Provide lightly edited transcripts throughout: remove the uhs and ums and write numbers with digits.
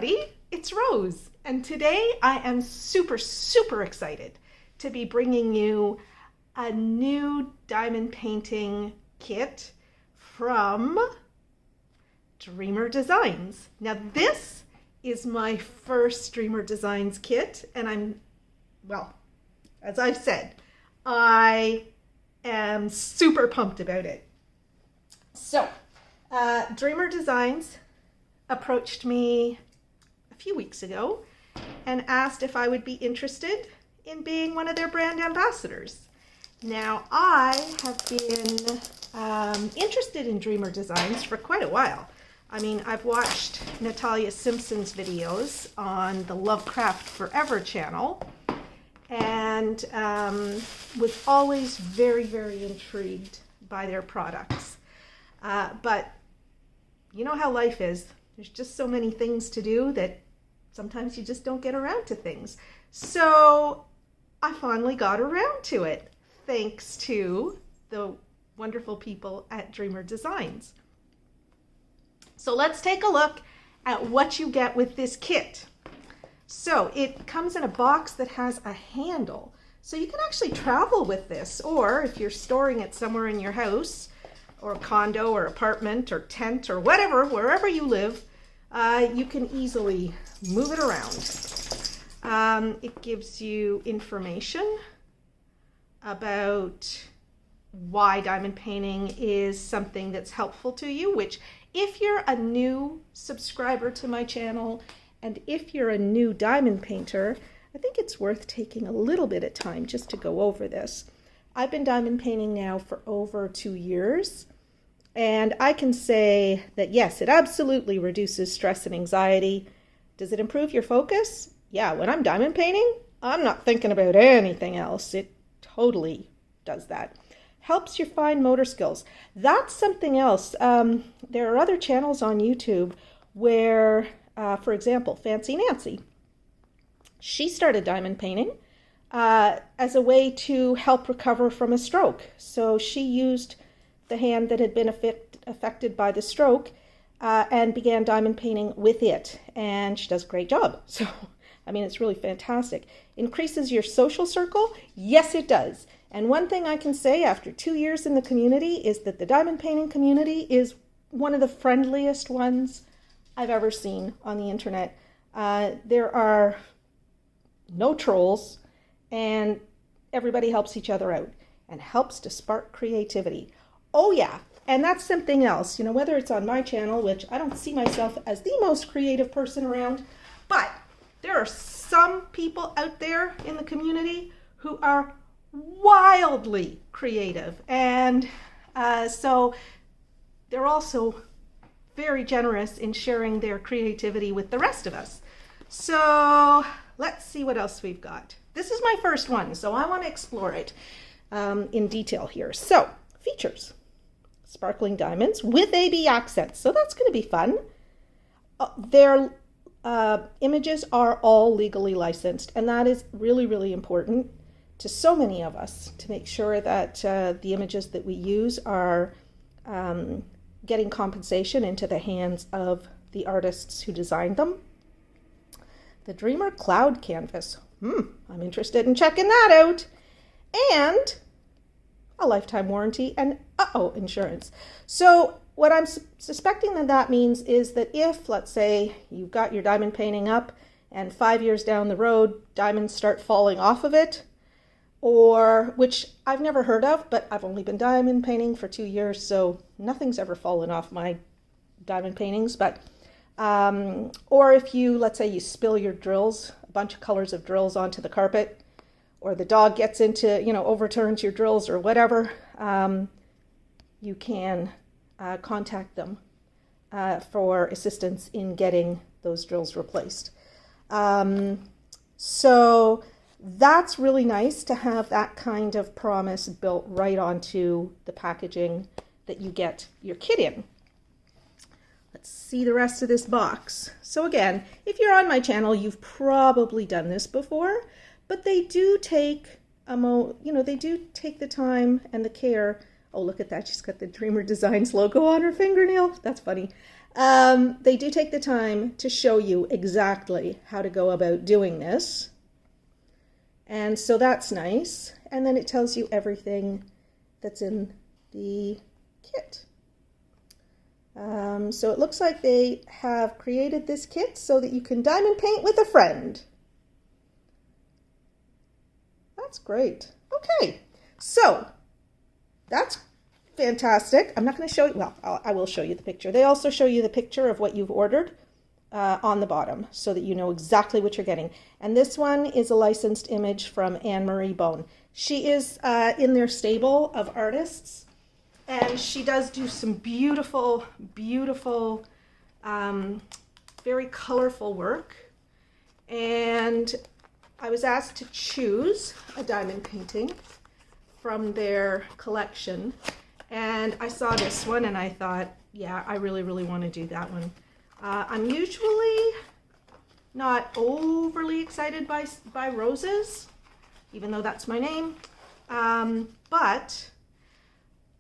everybody, it's Rose, and today I am super excited to be bringing you a new diamond painting kit from Dreamer Designs. Now this is my first Dreamer Designs kit, and as I've said, I am super pumped about it. So, Dreamer Designs approached me a few weeks ago and asked if I would be interested in being one of their brand ambassadors. Now, I have been interested in Dreamer Designs for quite a while. I mean, I've watched Natalia Simpson's videos on the Lovecraft Forever channel and was always very intrigued by their products. But you know how life is. There's just so many things to do that sometimes you just don't get around to things. So I finally got around to it, thanks to the wonderful people at Dreamer Designs. So let's take a look at what you get with this kit. So it comes in a box that has a handle. So you can actually travel with this, or if you're storing it somewhere in your house, or a condo or apartment or tent or whatever, wherever you live, you can easily move it around. It gives you information about why diamond painting is something that's helpful to you, which if you're a new subscriber to my channel and if you're a new diamond painter, I think it's worth taking a little bit of time just to go over this. I've been diamond painting now for over 2 years. And I can say that yes, it absolutely reduces stress and anxiety. Does it improve your focus? Yeah, when I'm diamond painting, I'm not thinking about anything else. It totally does that. Helps your fine motor skills. That's something else. There are other channels on YouTube where, for example, Fancy Nancy, she started diamond painting as a way to help recover from a stroke. So she used the hand that had been affected by the stroke and began diamond painting with it, and she does a great job. So I mean, it's really fantastic. Increases your social circle? Yes, it does. And one thing I can say after 2 years in the community is that the diamond painting community is one of the friendliest ones I've ever seen on the internet. There are no trolls, and everybody helps each other out and helps to spark creativity. Oh yeah, and that's something else, you know, whether it's on my channel, which I don't see myself as the most creative person around, but there are some people out there in the community who are wildly creative, and so they're also very generous in sharing their creativity with the rest of us. So let's see what else we've got. This is my first one, so I want to explore it in detail here. So, features. Sparkling diamonds with AB accents, so that's going to be fun. Their images are all legally licensed, and that is really important to so many of us, to make sure that the images that we use are getting compensation into the hands of the artists who designed them. The Dreamer Cloud Canvas. I'm interested in checking that out. And a lifetime warranty and insurance. So what I'm suspecting that means is that if, let's say, you've got your diamond painting up and 5 years down the road, diamonds start falling off of it, or, which I've never heard of, but I've only been diamond painting for 2 years, so nothing's ever fallen off my diamond paintings, but, or if you, let's say you spill your drills, a bunch of colors of drills onto the carpet, or the dog gets into, overturns your drills or whatever, you can contact them for assistance in getting those drills replaced. So that's really nice to have that kind of promise built right onto the packaging that you get your kit in. Let's see the rest of this box. So again, if you're on my channel, you've probably done this before, but they do take they do take the time and the care. Oh, look at that. She's got the Dreamer Designs logo on her fingernail. That's funny. They do take the time to show you exactly how to go about doing this. And so that's nice. And then it tells you everything that's in the kit. So it looks like they have created this kit so that you can diamond paint with a friend. That's great. Okay, so that's fantastic. I'm not going to show you, well, I will show you the picture. They also show you the picture of what you've ordered on the bottom so that you know exactly what you're getting. And this one is a licensed image from Anne-Marie Bone. She is in their stable of artists, and she does do some beautiful, beautiful, very colorful work. And I was asked to choose a diamond painting from their collection, and I saw this one and I thought, yeah, I really, really want to do that one. I'm usually not overly excited by roses, even though that's my name, but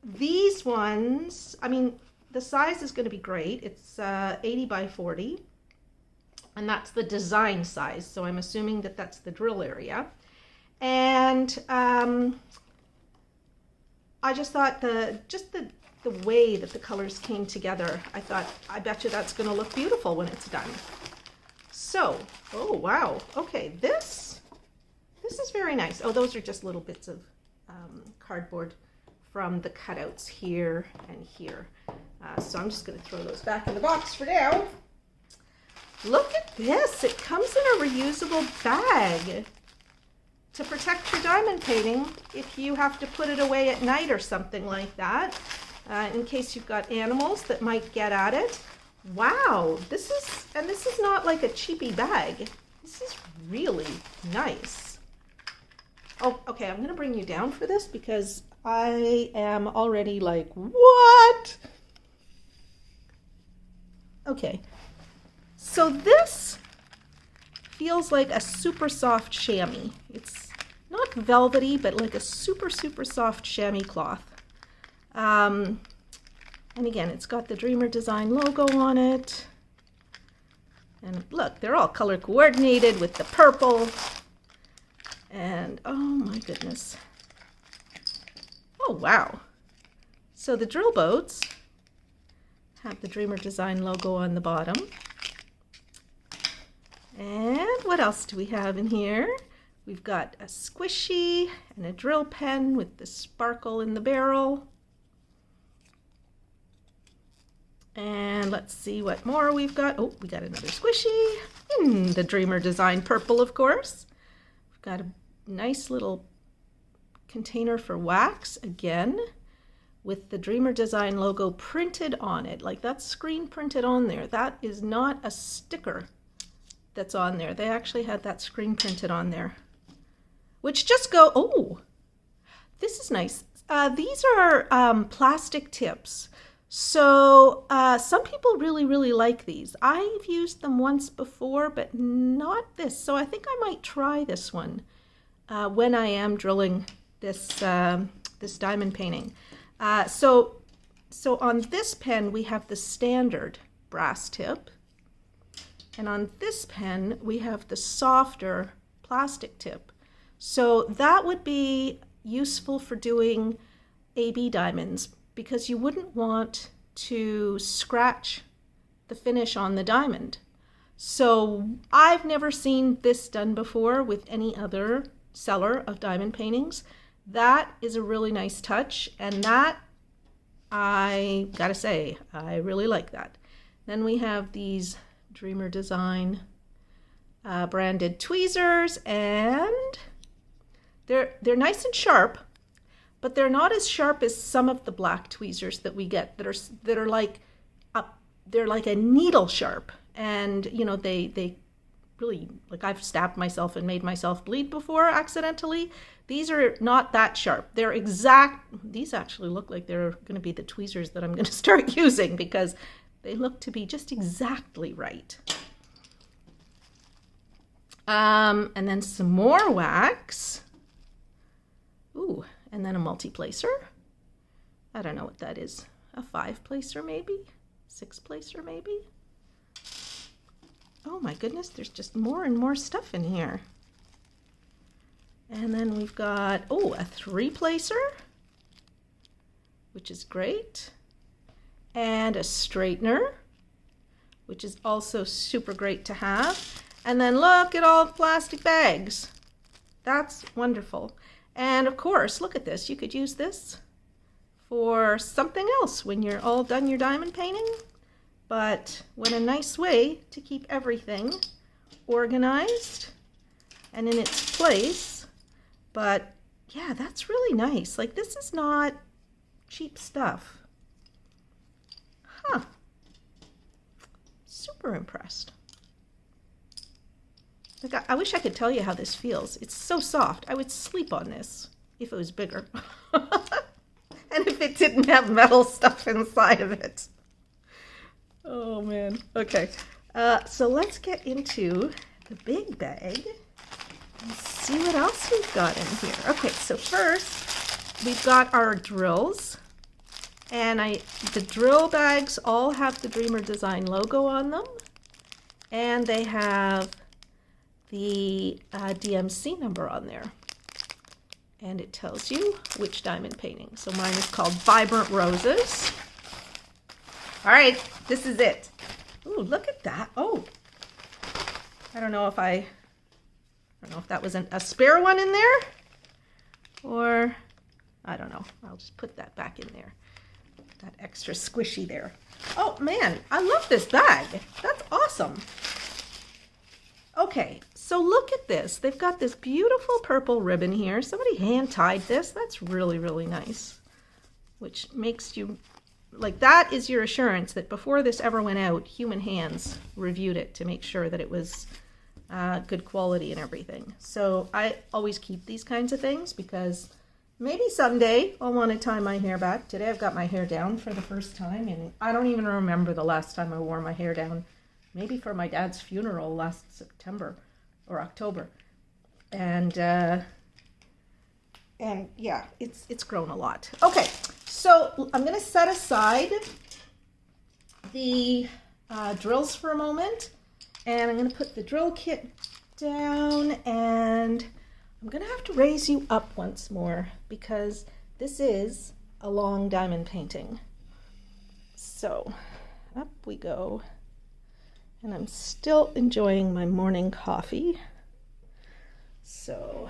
these ones, I mean, the size is going to be great. It's 80 by 40, and that's the design size, so I'm assuming that that's the drill area. And I just thought the way that the colors came together, I thought, I bet you that's going to look beautiful when it's done. So, oh wow, okay, this is very nice. Oh, those are just little bits of cardboard from the cutouts here and here. So I'm just going to throw those back in the box for now. Look at this, it comes in a reusable bag to protect your diamond painting if you have to put it away at night or something like that, in case you've got animals that might get at it. Wow, this is not like a cheapy bag. This is really nice. Oh, okay, I'm gonna bring you down for this because I am already like, what? Okay, so this feels like a super soft chamois. It's not velvety, but like a super, super soft chamois cloth. And again, it's got the Dreamer Design logo on it. And look, they're all color coordinated with the purple. And oh my goodness. Oh wow. So the drill boats have the Dreamer Design logo on the bottom. And what else do we have in here? We've got a squishy and a drill pen with the sparkle in the barrel. And let's see what more we've got. Oh, we got another squishy. The Dreamer Design purple, of course. We've got a nice little container for wax, again, with the Dreamer Design logo printed on it. Like, that's screen printed on there. That is not a sticker that's on there. They actually had that screen printed on there. Which just go, oh, this is nice. These are plastic tips. So some people really, really like these. I've used them once before, but not this. So I think I might try this one when I am drilling this, this diamond painting. So on this pen, we have the standard brass tip. And on this pen, we have the softer plastic tip. So that would be useful for doing AB diamonds, because you wouldn't want to scratch the finish on the diamond. So I've never seen this done before with any other seller of diamond paintings. That is a really nice touch, and that, I gotta say, I really like that. Then we have these Dreamer Design branded tweezers, and they're nice and sharp, but they're not as sharp as some of the black tweezers that we get that are like they're like a needle sharp, and you know they really, like, I've stabbed myself and made myself bleed before accidentally. These are not that sharp. They're exact. These actually look like they're going to be the tweezers that I'm going to start using, because they look to be just exactly right. And then some more wax. Ooh, and then a multi-placer. I don't know what that is. A 5-placer maybe? 6 placer maybe. Oh my goodness, there's just more and more stuff in here. And then we've got, oh, a 3 placer, which is great. And a straightener, which is also super great to have. And then look at all the plastic bags. That's wonderful. And of course, look at this. You could use this for something else when you're all done your diamond painting. But what a nice way to keep everything organized and in its place. But yeah, that's really nice. Like, this is not cheap stuff. Huh. Super impressed. Like, I wish I could tell you how this feels. It's so soft. I would sleep on this if it was bigger. And if it didn't have metal stuff inside of it. Oh man. Okay. So let's get into the big bag and see what else we've got in here. Okay, so first we've got our drills. And the drill bags all have the Dreamer Design logo on them. And they have the DMC number on there. And it tells you which diamond painting. So mine is called Vibrant Roses. All right, this is it. Ooh, look at that. Oh, I don't know if that was a spare one in there, or I don't know. I'll just put that back in there. That extra squishy there. Oh man, I love this bag. That's awesome. Okay, so look at this. They've got this beautiful purple ribbon here. Somebody hand-tied this. That's really, really nice. Which makes you, like, that is your assurance that before this ever went out, human hands reviewed it to make sure that it was good quality and everything. So I always keep these kinds of things because maybe someday I'll want to tie my hair back. Today I've got my hair down for the first time, and I don't even remember the last time I wore my hair down. Maybe for my dad's funeral last September or October. And yeah, it's grown a lot. Okay, so I'm going to set aside the drills for a moment, and I'm going to put the drill kit down, and I'm going to have to raise you up once more because this is a long diamond painting. So up we go. And I'm still enjoying my morning coffee. So,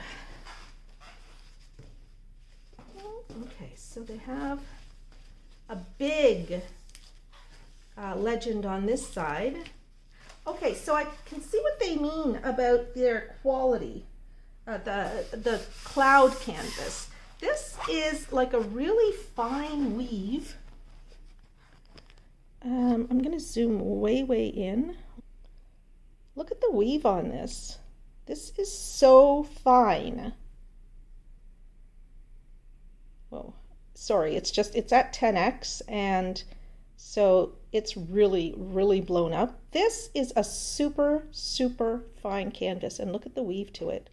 okay, so they have a big legend on this side. Okay, so I can see what they mean about their quality, the cloud canvas. This is like a really fine weave. I'm going to zoom way, way in. Look at the weave on this. This is so fine. Whoa, sorry, it's at 10x, and so it's really, really blown up. This is a super, super fine canvas, and look at the weave to it.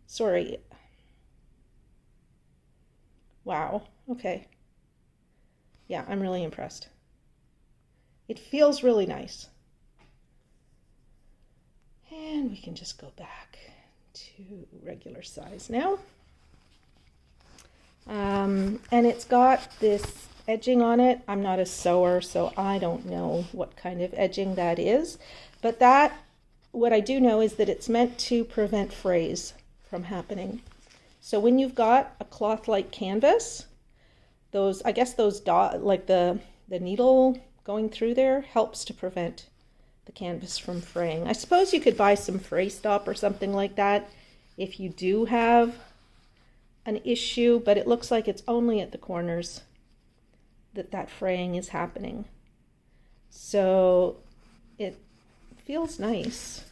Sorry. Wow, okay. Yeah, I'm really impressed. It feels really nice. And we can just go back to regular size now. And it's got this edging on it. I'm not a sewer, so I don't know what kind of edging that is. But what I do know is that it's meant to prevent frays from happening. So when you've got a cloth-like canvas, I guess those like the needle going through there helps to prevent the canvas from fraying. I suppose you could buy some fray stop or something like that if you do have an issue, but it looks like it's only at the corners that fraying is happening. So it feels nice.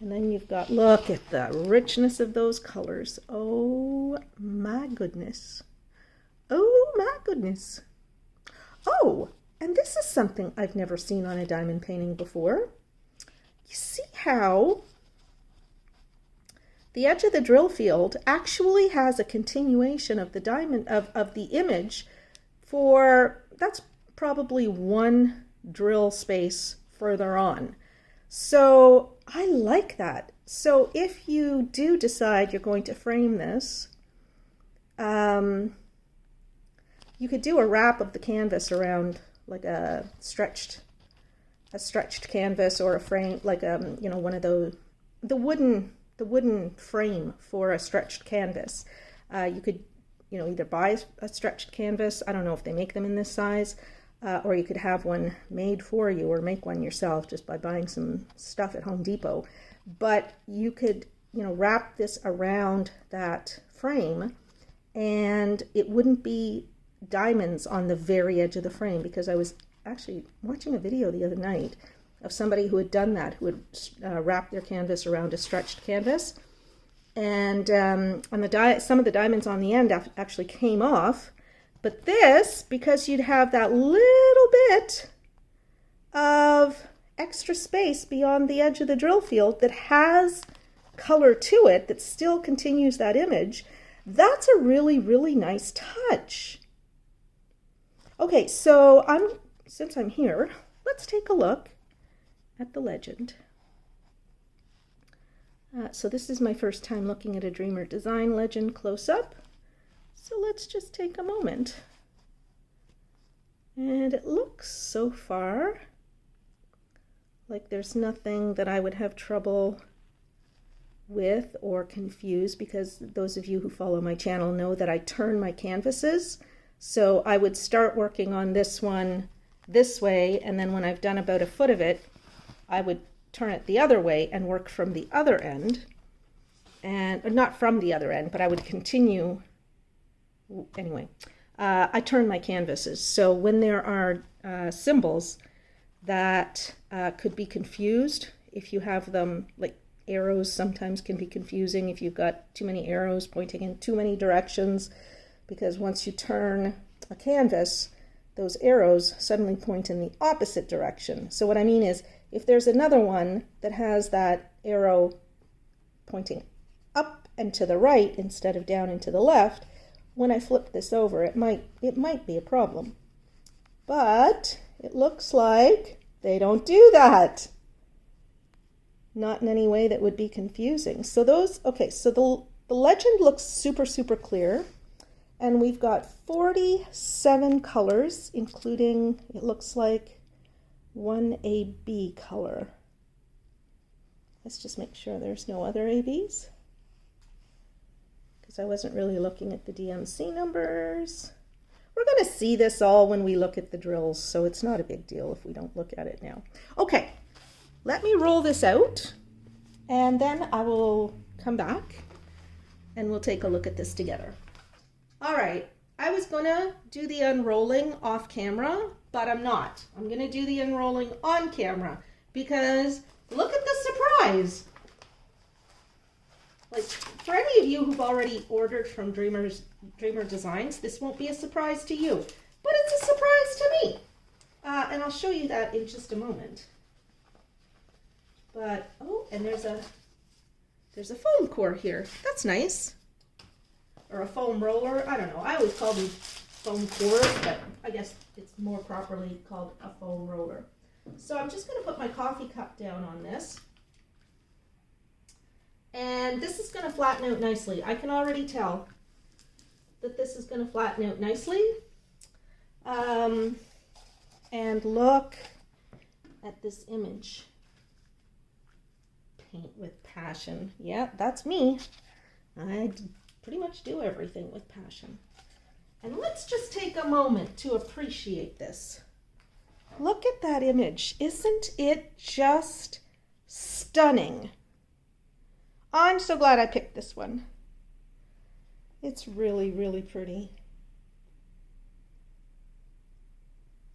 And then you've got, look at the richness of those colors. Oh my goodness. Oh my goodness. Oh, and this is something I've never seen on a diamond painting before. You see how the edge of the drill field actually has a continuation of the diamond of the image that's probably one drill space further on. So I like that. So if you do decide you're going to frame this, you could do a wrap of the canvas around like a stretched canvas, or a frame, like you know, one of those, the wooden frame for a stretched canvas. You could, you know, either buy a stretched canvas. I don't know if they make them in this size, or you could have one made for you, or make one yourself just by buying some stuff at Home Depot. But you could, you know, wrap this around that frame, and it wouldn't be diamonds on the very edge of the frame, because I was actually watching a video the other night of somebody who had done that, who had wrapped their canvas around a stretched canvas, and some of the diamonds on the end actually came off. But this, because you'd have that little bit of extra space beyond the edge of the drill field that has color to it, that still continues that image, that's a really, really nice touch. Okay, so since I'm here, let's take a look at the legend. So this is my first time looking at a Dreamer Design legend close up. So let's just take a moment. And it looks so far like there's nothing that I would have trouble with or confuse, because those of you who follow my channel know that I turn my canvases. So I would start working on this one this way, and then when I've done about a foot of it, I would turn it the other way and work from the other end. And not from the other end, but I would continue. Anyway, I turn my canvases. So when there are symbols that could be confused, if you have them, like arrows sometimes can be confusing if you've got too many arrows pointing in too many directions, because once you turn a canvas, those arrows suddenly point in the opposite direction. So what I mean is, if there's another one that has that arrow pointing up and to the right instead of down and to the left, when I flip this over, it might be a problem. But it looks like they don't do that. Not in any way that would be confusing. So the legend looks super, super clear. And we've got 47 colors, including, it looks like, one AB color. Let's just make sure there's no other ABs, because I wasn't really looking at the DMC numbers. We're going to see this all when we look at the drills, so it's not a big deal if we don't look at it now. Okay, let me roll this out, and then I will come back and we'll take a look at this together. All right, I was gonna do the unrolling off camera, but I'm not. I'm gonna do the unrolling on camera, because look at the surprise. Like, for any of you who've already ordered from Dreamer Designs, this won't be a surprise to you, but it's a surprise to me. And I'll show you that in just a moment. But, oh, and there's a foam core here. That's nice. Or a foam roller. I don't know. I always call them foam cores, but I guess it's more properly called a foam roller. So I'm just going to put my coffee cup down on this. And this is going to flatten out nicely. I can already tell that this is going to flatten out nicely. And look at this image. Paint with passion. Yeah, that's me. I pretty much do everything with passion. And let's just take a moment to appreciate this. Look at that image. Isn't it just stunning? I'm so glad I picked this one. It's really, really pretty.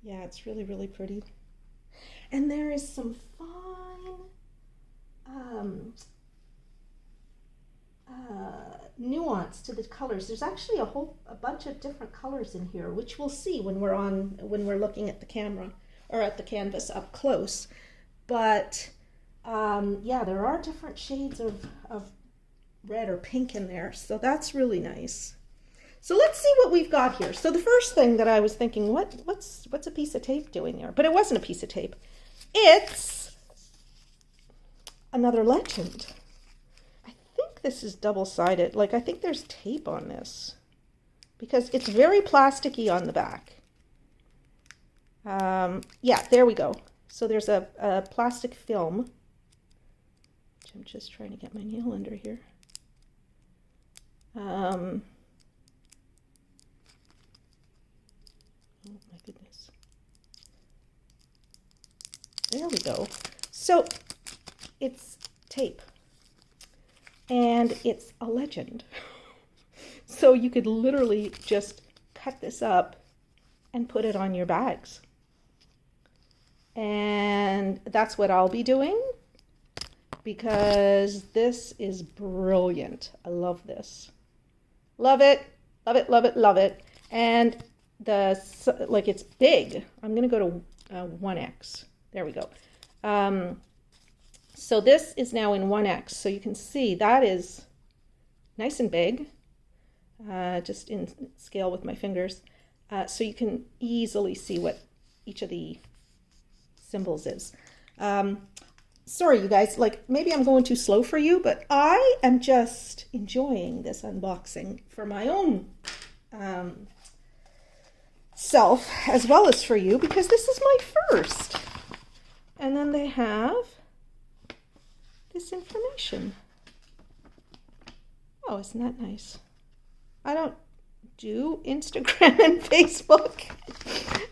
Yeah, it's really, really pretty. And there is some fine nuance to the colors. There's actually a bunch of different colors in here, which we'll see when we're looking at the camera or at the canvas up close. But yeah, there are different shades of red or pink in there, so that's really nice. So let's see what we've got here. So the first thing that I was thinking, what's a piece of tape doing there? But it wasn't a piece of tape. It's another legend. I think this is double-sided. Like, I think there's tape on this because it's very plasticky on the back. Yeah, there we go. So there's a plastic film, which I'm just trying to get my nail under here. Oh my goodness. There we go. So it's tape and it's a legend. So you could literally just cut this up and put it on your bags. And that's what I'll be doing because this is brilliant. I love this. Love it, love it, love it, love it. And like it's big. I'm going to go to 1X. There we go. So this is now in 1X. So you can see that is nice and big, just in scale with my fingers. So you can easily see what each of the symbols is. Sorry, you guys, like maybe I'm going too slow for you, but I am just enjoying this unboxing for my own self as well as for you because this is my first. And then they have this information. Oh, isn't that nice? I don't do Instagram and Facebook.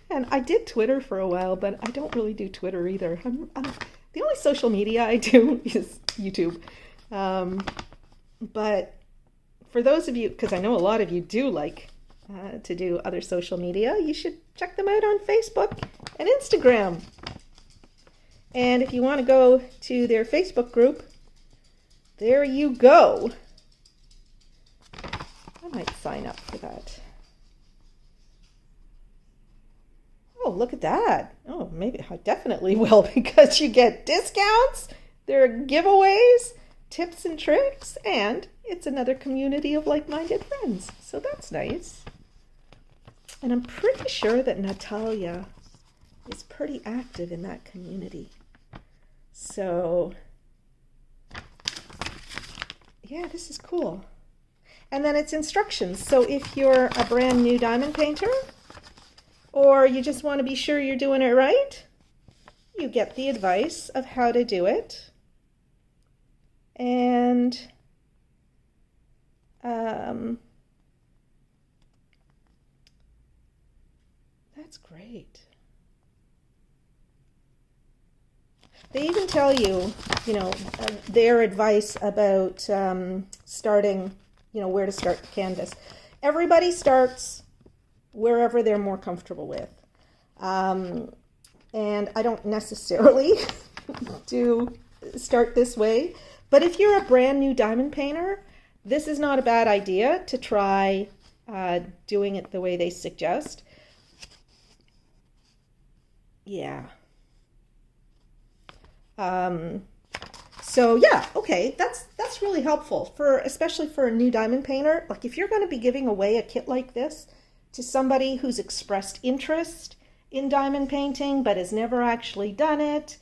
And I did Twitter for a while, but I don't really do Twitter either. The only social media I do is YouTube. But for those of you, because I know a lot of you do like to do other social media, you should check them out on Facebook and Instagram. And if you want to go to their Facebook group, there you go. I might sign up for that. Oh, look at that. Oh, maybe I definitely will because you get discounts, there are giveaways, tips and tricks, and it's another community of like-minded friends. So that's nice. And I'm pretty sure that Natalia is pretty active in that community. So, yeah, this is cool. And then it's instructions. So if you're a brand new diamond painter, or you just want to be sure you're doing it right, you get the advice of how to do it. And that's great. They even tell you, their advice about starting, where to start the canvas. Everybody starts wherever they're more comfortable with. And I don't necessarily start this way, but if you're a brand new diamond painter, this is not a bad idea to try doing it the way they suggest. Yeah. So yeah, okay, that's really helpful especially for a new diamond painter. Like if you're going to be giving away a kit like this to somebody who's expressed interest in diamond painting but has never actually done it.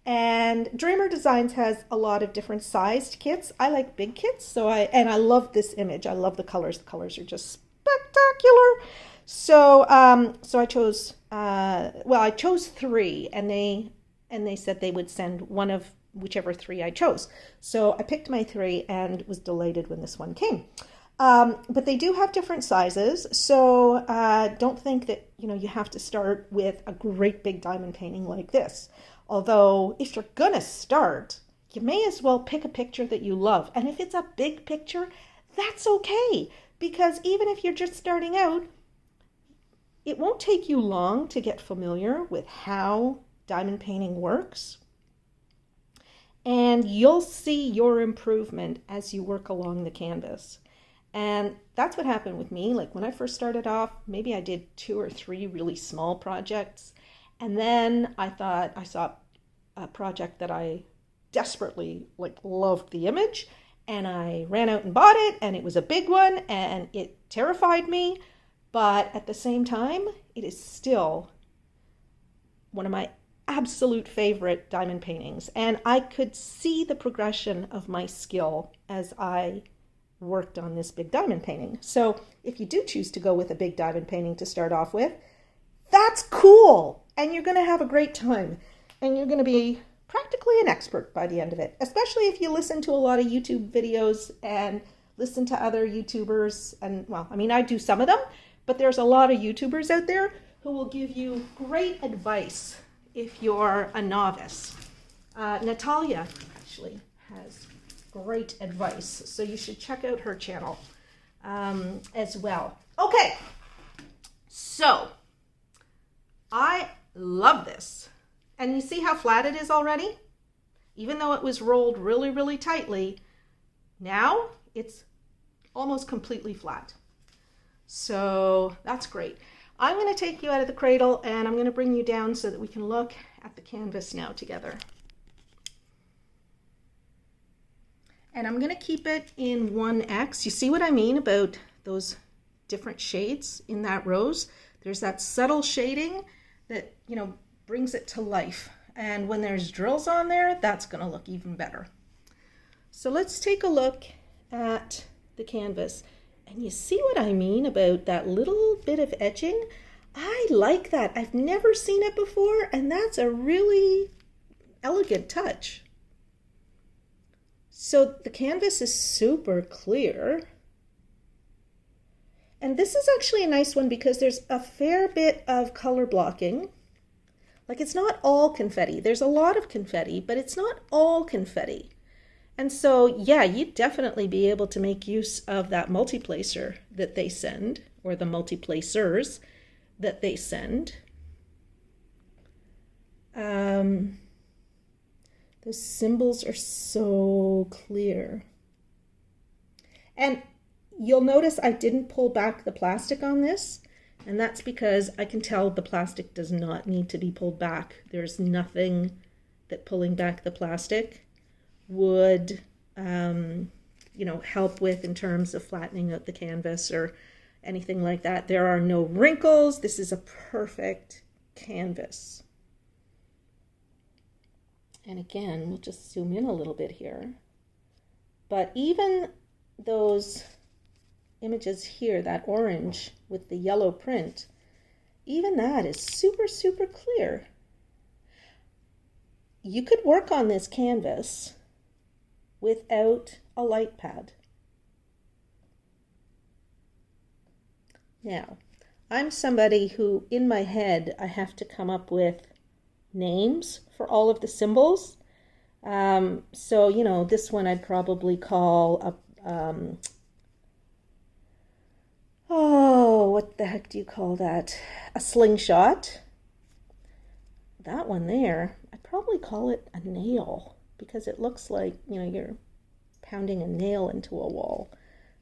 And Dreamer Designs has a lot of different sized kits. I like big kits, so I love this image. I love the colors. The colors are just spectacular. So I chose I chose 3, and they said they would send one of whichever 3 I chose. So I picked my 3 and was delighted when this one came. But they do have different sizes, so don't think that you have to start with a great big diamond painting like this. Although if you're gonna start, you may as well pick a picture that you love. And if it's a big picture, that's okay, because even if you're just starting out, it won't take you long to get familiar with how diamond painting works. And you'll see your improvement as you work along the canvas. And that's what happened with me. Like when I first started off, maybe I did 2 or 3 really small projects. And then I thought I saw a project that I desperately loved the image. and I ran out and bought it, and it was a big one, and it terrified me. But at the same time, it is still one of my absolute favorite diamond paintings. And I could see the progression of my skill as I worked on this big diamond painting. So if you do choose to go with a big diamond painting to start off with, that's cool. And you're going to have a great time. And you're going to be practically an expert by the end of it, especially if you listen to a lot of YouTube videos and listen to other YouTubers. And well, I mean, I do some of them, but there's a lot of YouTubers out there who will give you great advice if you're a novice. Natalia actually has great advice, so you should check out her channel as well. Okay, so I love this. And you see how flat it is already? Even though it was rolled really, really tightly, now it's almost completely flat. So that's great. I'm going to take you out of the cradle and I'm going to bring you down so that we can look at the canvas now together. And I'm going to keep it in 1X. You see what I mean about those different shades in that rose? There's that subtle shading that, you know, brings it to life. And when there's drills on there, that's going to look even better. So let's take a look at the canvas. And you see what I mean about that little bit of edging? I like that. I've never seen it before, and that's a really elegant touch. So the canvas is super clear. And this is actually a nice one because there's a fair bit of color blocking. Like, it's not all confetti. There's a lot of confetti, but it's not all confetti. And so, yeah, you'd definitely be able to make use of that multiplacer that they send, or the multiplacers that they send. Those symbols are so clear. And you'll notice I didn't pull back the plastic on this, and that's because I can tell the plastic does not need to be pulled back. There's nothing that pulling back the plastic would help with in terms of flattening out the canvas or anything like that. There are no wrinkles. This is a perfect canvas. And again, we'll just zoom in a little bit here. But even those images here, that orange with the yellow print, even that is super, super clear. You could work on this canvas without a light pad. Now, I'm somebody who, in my head, I have to come up with names for all of the symbols. So, you know, this one I'd probably call what the heck do you call that? A slingshot. That one there, I'd probably call it a nail, because it looks like, you know, you're pounding a nail into a wall.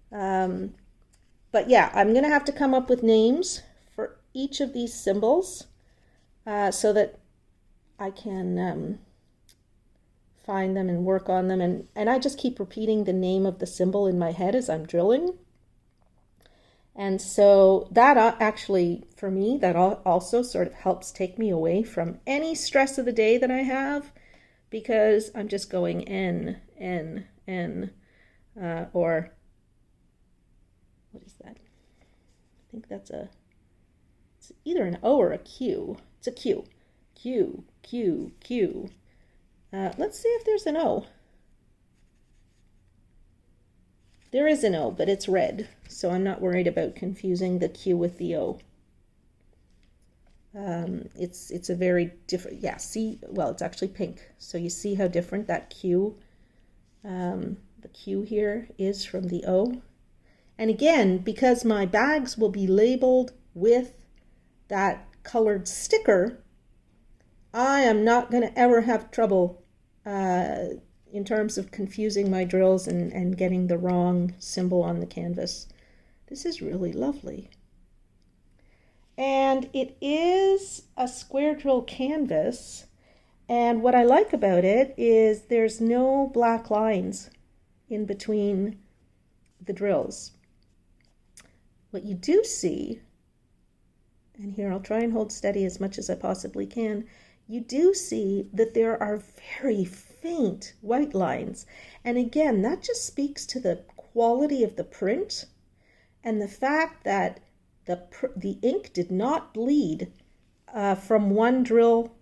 But yeah, I'm going to have to come up with names for each of these symbols so that I can find them and work on them. And I just keep repeating the name of the symbol in my head as I'm drilling. And so that actually, for me, that also sort of helps take me away from any stress of the day that I have, because I'm just going N, or what is that? I think it's either an O or a Q. It's a Q. Q, Q, Q. Let's see if there's an O. There is an O, but it's red, so I'm not worried about confusing the Q with the O. It's a very different, yeah, see, well, it's actually pink. So you see how different that Q, the Q here is from the O. And again, because my bags will be labeled with that colored sticker, I am not going to ever have trouble in terms of confusing my drills and getting the wrong symbol on the canvas. This is really lovely. And it is a square drill canvas, and what I like about it is there's no black lines in between the drills. What you do see, and here I'll try and hold steady as much as I possibly can, you do see that there are very faint white lines. And again, that just speaks to the quality of the print and the fact that the ink did not bleed from one drill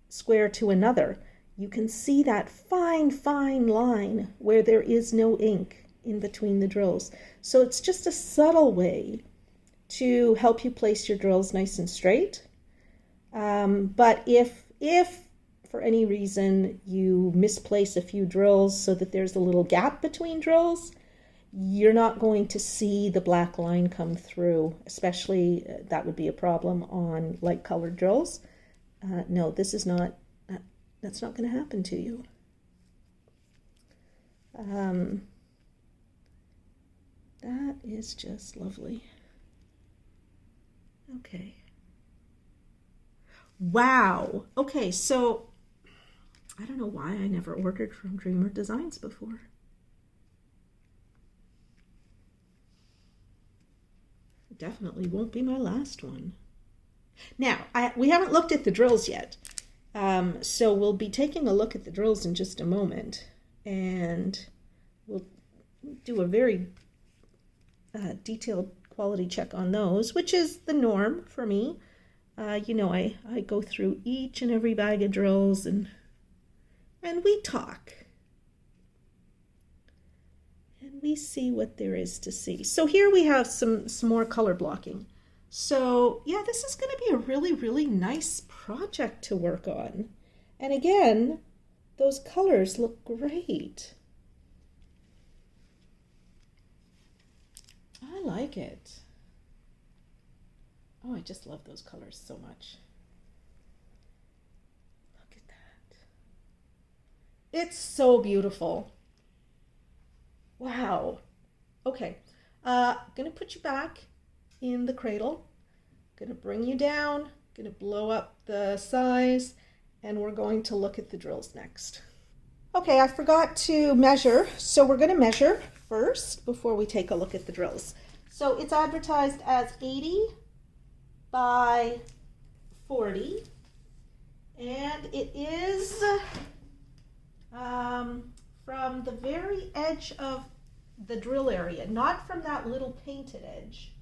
square to another. You can see that fine, fine line where there is no ink in between the drills. So it's just a subtle way to help you place your drills nice and straight. But if for any reason you misplace a few drills so that there's a little gap between drills, you're not going to see the black line come through, especially that would be a problem on light colored drills. No, this is not, that's not going to happen to you. That is just lovely. Okay. Wow. Okay, so I don't know why I never ordered from Dreamer Designs before. It definitely won't be my last one. Now, we haven't looked at the drills yet. So we'll be taking a look at the drills in just a moment. And we'll do a very detailed quality check on those, which is the norm for me. You know, I go through each and every bag of drills and we talk. And we see what there is to see. So here we have some more color blocking. So yeah, this is going to be a really, really nice project to work on. And again, those colors look great. I like it. Oh, I just love those colors so much. Look at that. It's so beautiful. Wow. Okay, gonna put you back in the cradle. Gonna bring you down, gonna blow up the size, and we're going to look at the drills next. Okay, I forgot to measure, so we're gonna measure first before we take a look at the drills. So it's advertised as 80 by 40, and it is from the very edge of the drill area, not from that little painted edge,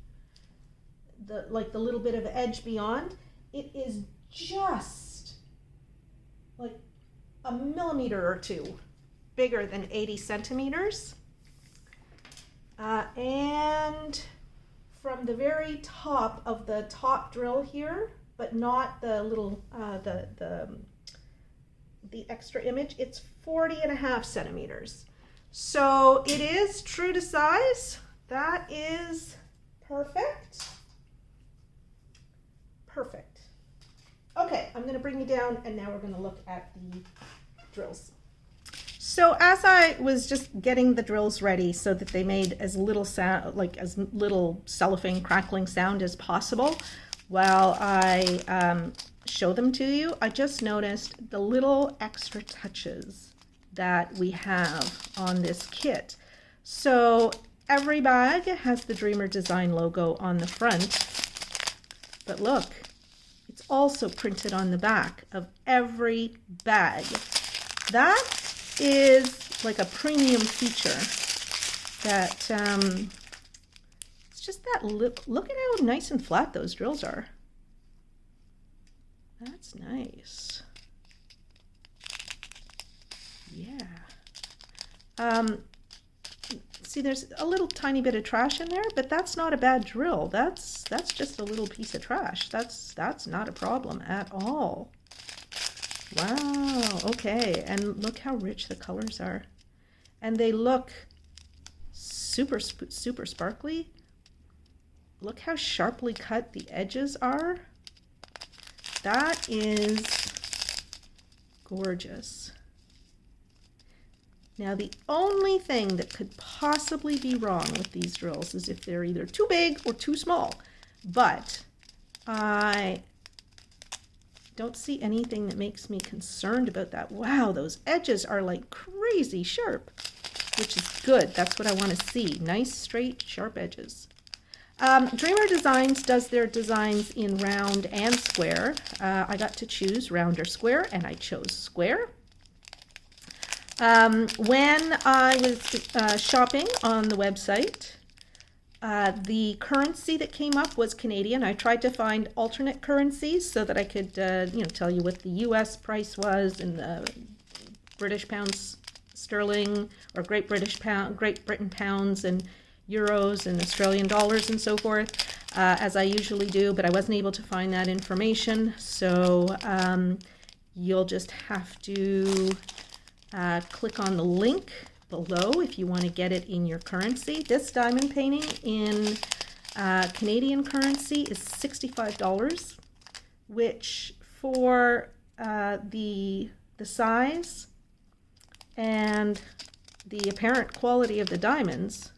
like the little bit of edge beyond. It is just like a millimeter or two bigger than 80 centimeters. And from the very top of the top drill here, but not the little, the extra image, it's 40.5 centimeters. So it is true to size. That is perfect. Perfect. Okay, I'm gonna bring you down and now we're gonna look at the drills. So as I was just getting the drills ready so that they made as little sound, like as little cellophane crackling sound as possible, while I show them to you, I just noticed the little extra touches that we have on this kit. So every bag has the Dreamer Design logo on the front, but look, it's also printed on the back of every bag. That is like a premium feature that it's just that look at how nice and flat those drills are. That's nice. Yeah. See, there's a little tiny bit of trash in there, but that's not a bad drill. That's just a little piece of trash. That's not a problem at all. Wow, okay, and look how rich the colors are. And they look super sparkly. Look how sharply cut the edges are. That is gorgeous. Now the only thing that could possibly be wrong with these drills is if they're either too big or too small. But I don't see anything that makes me concerned about that. Wow, those edges are like crazy sharp. which is good. That's what I want to see. Nice, straight, sharp edges. Dreamer Designs does their designs in round and square. I got to choose round or square, and I chose square. When I was shopping on the website, the currency that came up was Canadian. I tried to find alternate currencies so that I could, tell you what the U.S. price was in the British pounds sterling, or Great Britain pounds, and euros and Australian dollars and so forth, as I usually do, but I wasn't able to find that information. So you'll just have to click on the link below if you want to get it in your currency. This diamond painting in Canadian currency is $65, which for the size and the apparent quality of the diamonds,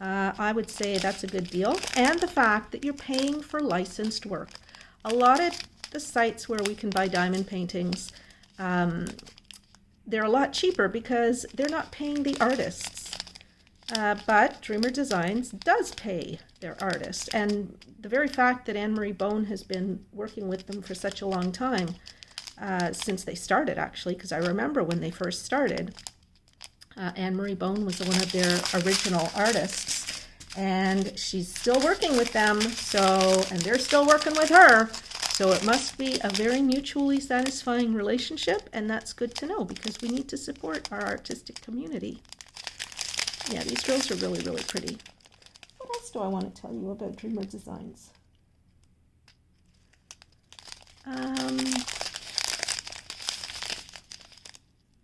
I would say that's a good deal. And the fact that you're paying for licensed work. A lot of the sites where we can buy diamond paintings, they're a lot cheaper because they're not paying the artists. But Dreamer Designs does pay their artists. And the very fact that Anne-Marie Bone has been working with them for such a long time, since they started actually, because I remember when they first started, Anne-Marie Bone was one of their original artists, and she's still working with them, and they're still working with her, so it must be a very mutually satisfying relationship, and that's good to know because we need to support our artistic community. Yeah, these drills are really, really pretty. What else do I want to tell you about Dreamer Designs?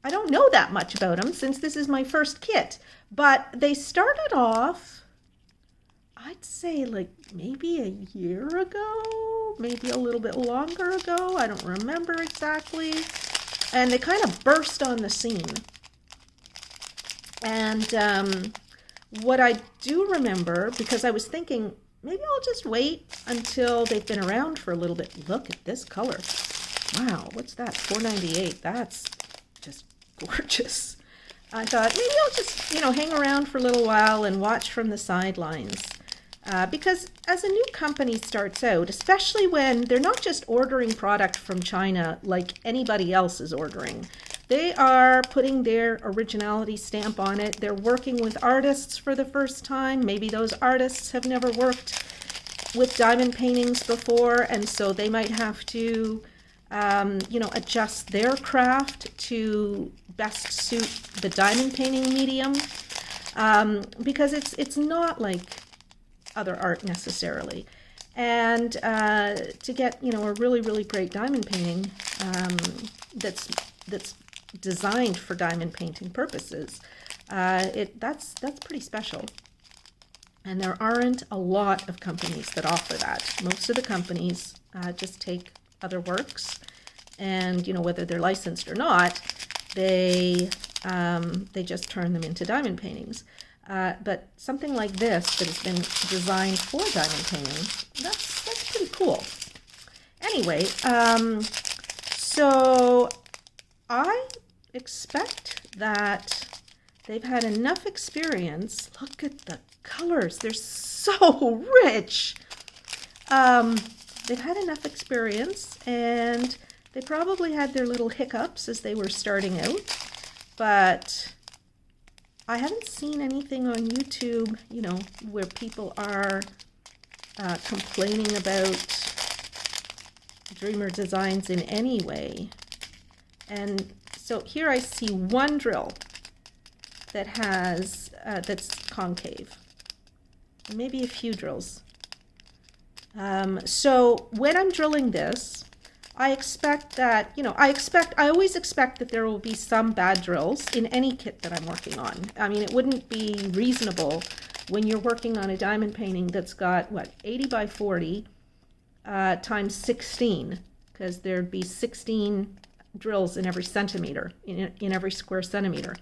I don't know that much about them since this is my first kit, but they started off, I'd say like maybe a year ago, maybe a little bit longer ago. I don't remember exactly. And they kind of burst on the scene. And what I do remember, because I was thinking, maybe I'll just wait until they've been around for a little bit. Look at this color. Wow, what's that? $4.98. That's just gorgeous. I thought maybe I'll just, hang around for a little while and watch from the sidelines. Because as a new company starts out, especially when they're not just ordering product from China like anybody else is ordering, they are putting their originality stamp on it. They're working with artists for the first time. Maybe those artists have never worked with diamond paintings before, and so they might have to adjust their craft to best suit the diamond painting medium, because it's not like other art necessarily. And to get a really, really great diamond painting that's designed for diamond painting purposes, that's pretty special. And there aren't a lot of companies that offer that. Most of the companies just take other works, and whether they're licensed or not, they just turn them into diamond paintings. But something like this that has been designed for diamond painting, that's pretty cool. Anyway, so I expect that they've had enough experience. Look at the colors. They're so rich. They've had enough experience, and they probably had their little hiccups as they were starting out, but I haven't seen anything on YouTube, where people are complaining about Dreamer Designs in any way. And so here I see one drill that has that's concave, and maybe a few drills. So when I'm drilling this, I expect that, I always expect that there will be some bad drills in any kit that I'm working on. I mean, it wouldn't be reasonable when you're working on a diamond painting that's got, 80 by 40 times 16, because there'd be 16 drills in every centimeter, in every square centimeter.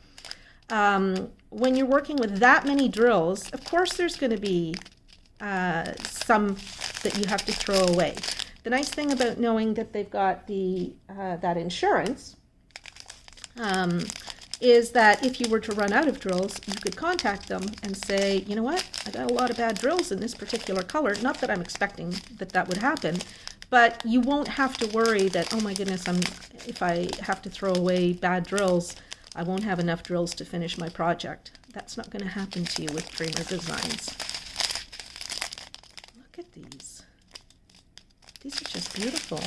When you're working with that many drills, of course there's going to be some that you have to throw away. The nice thing about knowing that they've got the that insurance is that if you were to run out of drills, you could contact them and say, you know what, I got a lot of bad drills in this particular color. Not that I'm expecting that that would happen, but you won't have to worry that, oh my goodness, if I have to throw away bad drills, I won't have enough drills to finish my project. That's not going to happen to you with Dreamer Designs. Look at these. These are just beautiful.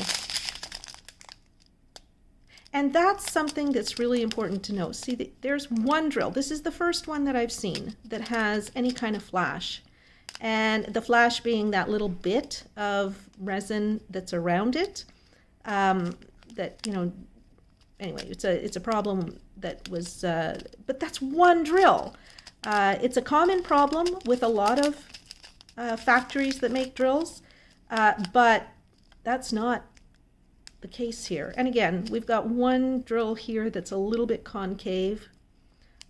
And that's something that's really important to know. See, there's one drill. This is the first one that I've seen that has any kind of flash. And the flash being that little bit of resin that's around it. That, you know, anyway, it's a problem that was, but that's one drill. It's a common problem with a lot of factories that make drills, but that's not the case here. And again, we've got one drill here that's a little bit concave.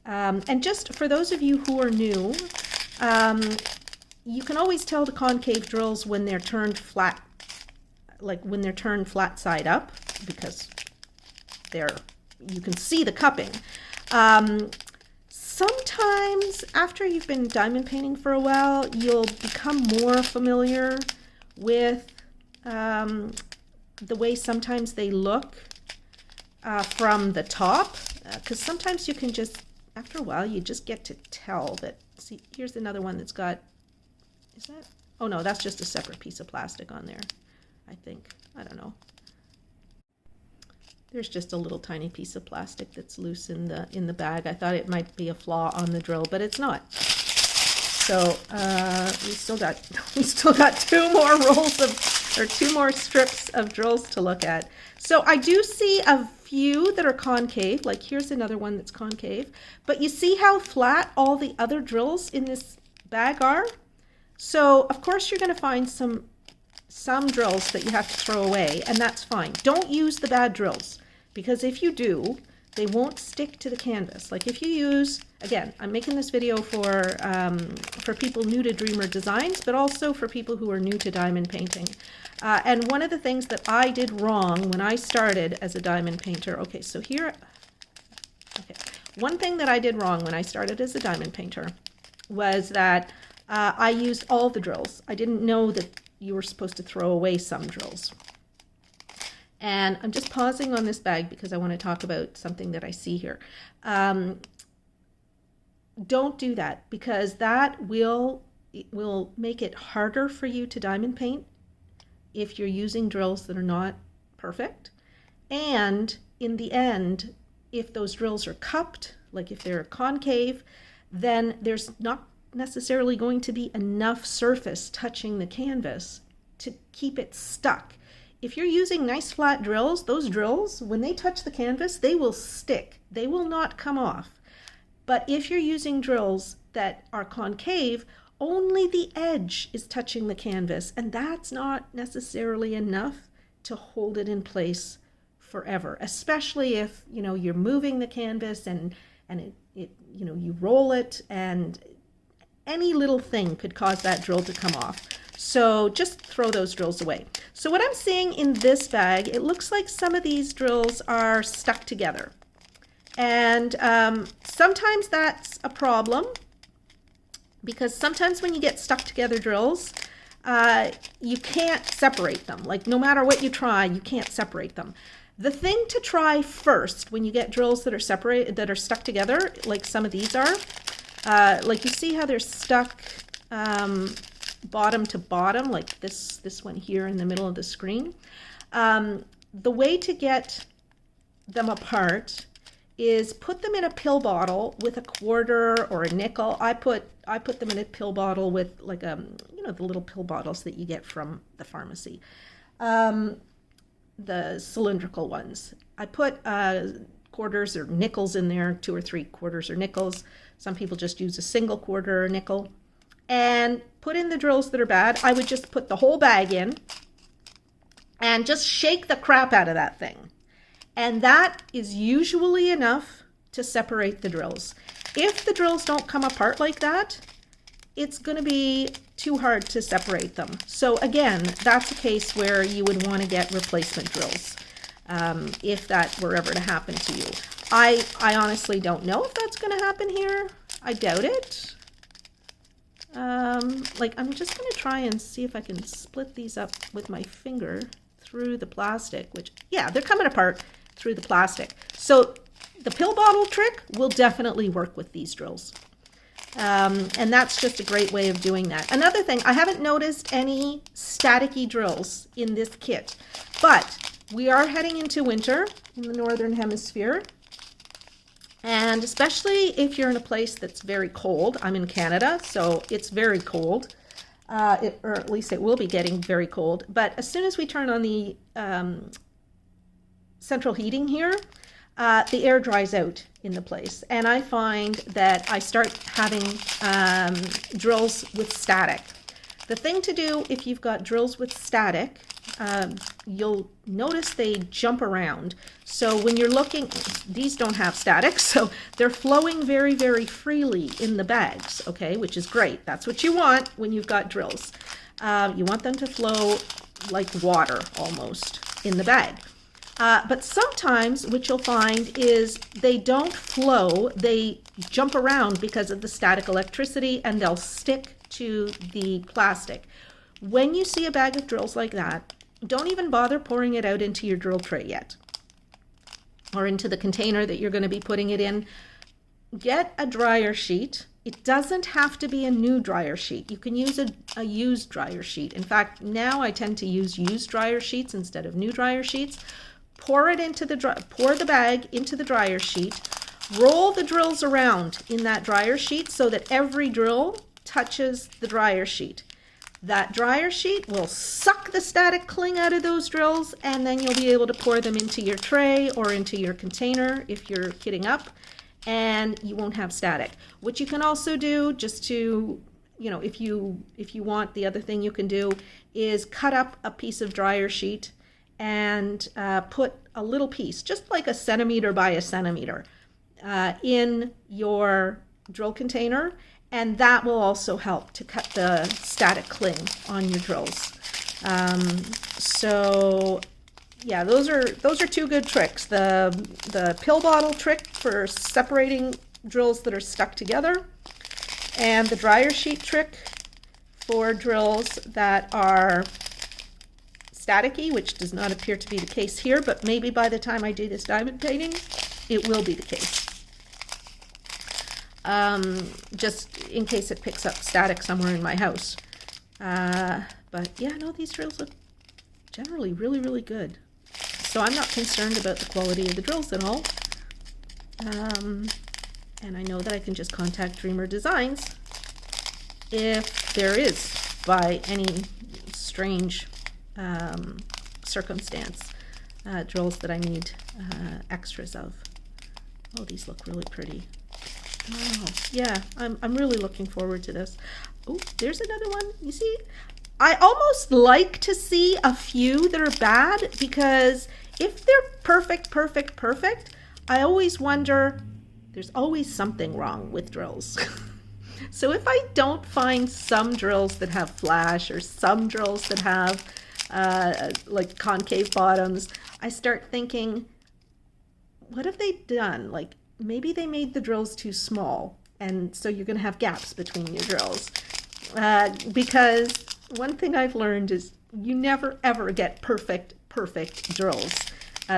And just for those of you who are new, you can always tell the concave drills when they're turned flat, like when they're turned flat side up, because you can see the cupping. Sometimes after you've been diamond painting for a while, you'll become more familiar with the way sometimes they look from the top, because sometimes you can just, after a while, you just get to tell that. See, here's another one that's got, is that, oh no, that's just a separate piece of plastic on there, I think. I don't know. There's just a little tiny piece of plastic that's loose in the bag. I thought it might be a flaw on the drill, but it's not. So we still got two more rolls of, or two more strips of drills to look at. So I do see a few that are concave, like here's another one that's concave, but you see how flat all the other drills in this bag are? So of course you're going to find some drills that you have to throw away, and that's fine. Don't use the bad drills, because if you do, they won't stick to the canvas. Like if you use, again, I'm making this video for people new to Dreamer Designs, but also for people who are new to diamond painting. And one of the things that I did wrong when I started as a diamond painter, okay, so here, okay, one thing that I did wrong when I started as a diamond painter was that I used all the drills. I didn't know that you were supposed to throw away some drills. And I'm just pausing on this bag because I want to talk about something that I see here. Don't do that, because that will make it harder for you to diamond paint if you're using drills that are not perfect. And in the end, if those drills are cupped, like if they're concave, then there's not necessarily going to be enough surface touching the canvas to keep it stuck. If you're using nice flat drills, those drills, when they touch the canvas, they will stick. They will not come off. But if you're using drills that are concave, only the edge is touching the canvas, and that's not necessarily enough to hold it in place forever, especially if, you know, you're moving the canvas and it you know, you roll it, and any little thing could cause that drill to come off. So just throw those drills away. So what I'm seeing in this bag, it looks like some of these drills are stuck together. And sometimes that's a problem, because sometimes when you get stuck together drills, you can't separate them. Like no matter what you try, you can't separate them. The thing to try first when you get drills that are stuck together, like some of these are, like you see how they're stuck bottom to bottom, like this one here in the middle of the screen. The way to get them apart is put them in a pill bottle with a quarter or a nickel. I put them in a pill bottle with like you know, the little pill bottles that you get from the pharmacy, the cylindrical ones. I put quarters or nickels in there, 2 or 3 quarters or nickels. Some people just use a single quarter or nickel. And put in the drills that are bad. I would just put the whole bag in and just shake the crap out of that thing. And that is usually enough to separate the drills. If the drills don't come apart like that, it's going to be too hard to separate them. So again, that's a case where you would want to get replacement drills if that were ever to happen to you. I honestly don't know if that's going to happen here. I doubt it. Like, I'm just going to try and see if I can split these up with my finger through the plastic, which, yeah, they're coming apart through the plastic. So the pill bottle trick will definitely work with these drills. And that's just a great way of doing that. Another thing, I haven't noticed any staticky drills in this kit, but we are heading into winter in the Northern Hemisphere. And especially if you're in a place that's very cold. I'm in Canada, so it's very cold, or at least it will be getting very cold. But as soon as we turn on the central heating here, the air dries out in the place. And I find that I start having drills with static. The thing to do if you've got drills with static, you'll notice they jump around. So when you're looking, these don't have static, so they're flowing very, very freely in the bags, okay, which is great. That's what you want when you've got drills. You want them to flow like water almost in the bag. But sometimes what you'll find is they don't flow, they jump around because of the static electricity, and they'll stick to the plastic. When you see a bag of drills like that, don't even bother pouring it out into your drill tray yet, or into the container that you're going to be putting it in. Get a dryer sheet. It doesn't have to be a new dryer sheet. You can use a used dryer sheet. In fact, now I tend to use used dryer sheets instead of new dryer sheets. Pour it into pour the bag into the dryer sheet. Roll the drills around in that dryer sheet so that every drill touches the dryer sheet. That dryer sheet will suck the static cling out of those drills, and then you'll be able to pour them into your tray or into your container if you're kitting up, and you won't have static. What you can also do, just to, you know, if you want, the other thing you can do is cut up a piece of dryer sheet and put a little piece, just like a centimeter by a centimeter, in your drill container, and that will also help to cut the static cling on your drills. So yeah, those are two good tricks. The pill bottle trick for separating drills that are stuck together, and the dryer sheet trick for drills that are staticky, which does not appear to be the case here, but maybe by the time I do this diamond painting, it will be the case. Just in case it picks up static somewhere in my house. But yeah, no, these drills look generally really, really good. So I'm not concerned about the quality of the drills at all. And I know that I can just contact Dreamer Designs if there is, by any strange circumstance, drills that I need extras of. Oh, these look really pretty. Oh, yeah, I'm really looking forward to this. Oh, there's another one. You see, I almost like to see a few that are bad, because if they're perfect, I always wonder, there's always something wrong with drills. So if I don't find some drills that have flash, or some drills that have like concave bottoms, I start thinking, what have they done? Like, maybe they made the drills too small, and so you're going to have gaps between your drills. Because one thing I've learned is you never ever get perfect drills.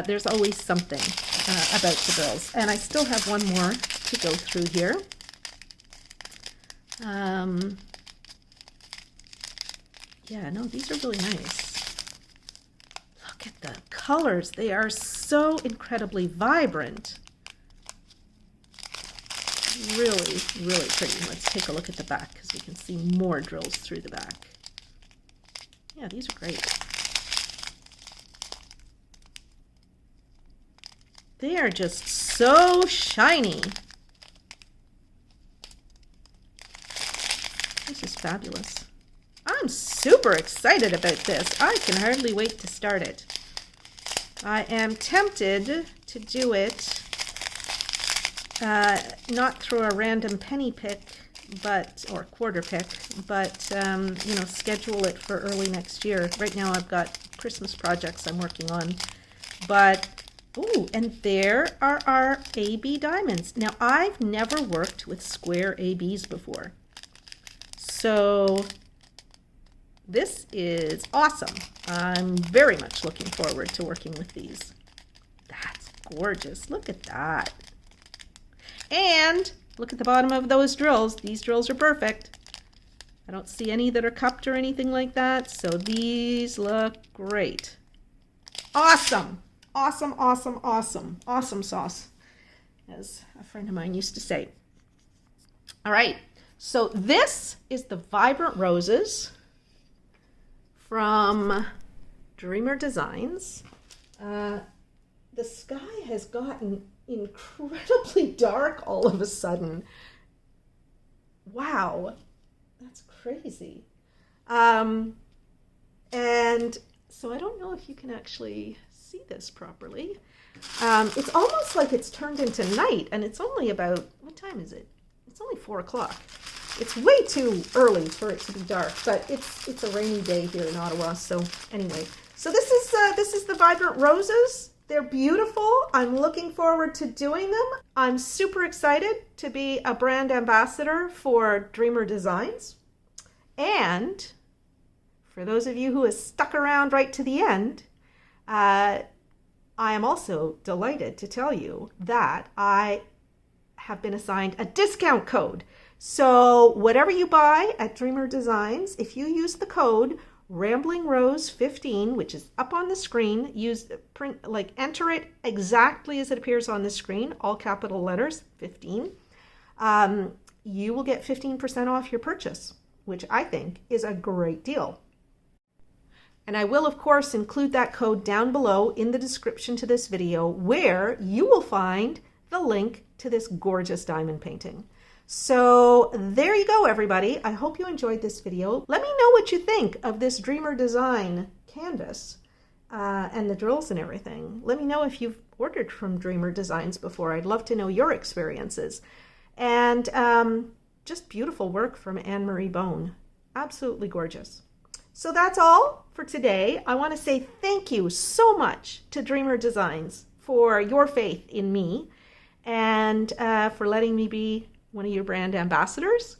There's always something about the drills. And I still have one more to go through here. Yeah, no, these are really nice. Look at the colors. They are so incredibly vibrant. Really, really pretty. Let's take a look at the back, because we can see more drills through the back. Yeah, these are great. They are just so shiny. This is fabulous. I'm super excited about this. I can hardly wait to start it. I am tempted to do it not through a random penny pick, or quarter pick, but you know, schedule it for early next year. Right now I've got Christmas projects I'm working on, but Oh, and there are our AB diamonds. Now, I've never worked with square ABs before. So this is awesome. I'm very much looking forward to working with these. That's gorgeous. Look at that. And look at the bottom of those drills. These drills are perfect. I don't see any that are cupped or anything like that. So these look great. Awesome. Awesome, awesome, awesome. Awesome sauce, as a friend of mine used to say. All right. So this is the Vibrant Roses from Dreamer Designs. The sky has gotten incredibly dark all of a sudden. Wow, that's crazy. And so I don't know if you can actually see this properly. It's almost like it's turned into night, and it's only about, what time is it? It's only 4 o'clock. It's way too early for it to be dark, but it's a rainy day here in Ottawa. So anyway, so this is the Vibrant Roses. They're beautiful. I'm looking forward to doing them. I'm super excited to be a brand ambassador for Dreamer Designs. And for those of you who have stuck around right to the end, I am also delighted to tell you that I have been assigned a discount code. So whatever you buy at Dreamer Designs, if you use the code Rambling Rose 15, which is up on the screen, enter it exactly as it appears on the screen, all capital letters, 15, you will get 15% off your purchase, which I think is a great deal. And I will, of course, include that code down below in the description to this video, where you will find the link to this gorgeous diamond painting. So there you go, everybody. I hope you enjoyed this video. Let me know what you think of this Dreamer Design canvas and the drills and everything. Let me know if you've ordered from Dreamer Designs before. I'd love to know your experiences. And just beautiful work from Anne-Marie Bone. Absolutely gorgeous. So that's all for today. I want to say thank you so much to Dreamer Designs for your faith in me and for letting me be one of your brand ambassadors.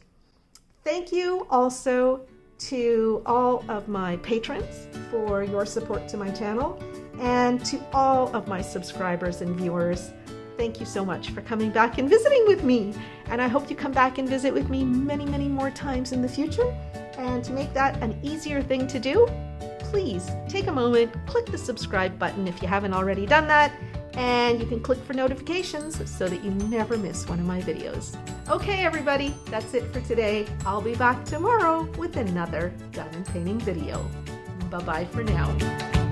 Thank you also to all of my patrons for your support to my channel, and to all of my subscribers and viewers. Thank you so much for coming back and visiting with me. And I hope you come back and visit with me many, many more times in the future. And to make that an easier thing to do, please take a moment, click the subscribe button if you haven't already done that, and you can click for notifications so that you never miss one of my videos. Okay, everybody, that's it for today. I'll be back tomorrow with another diamond painting video. Bye-bye for now.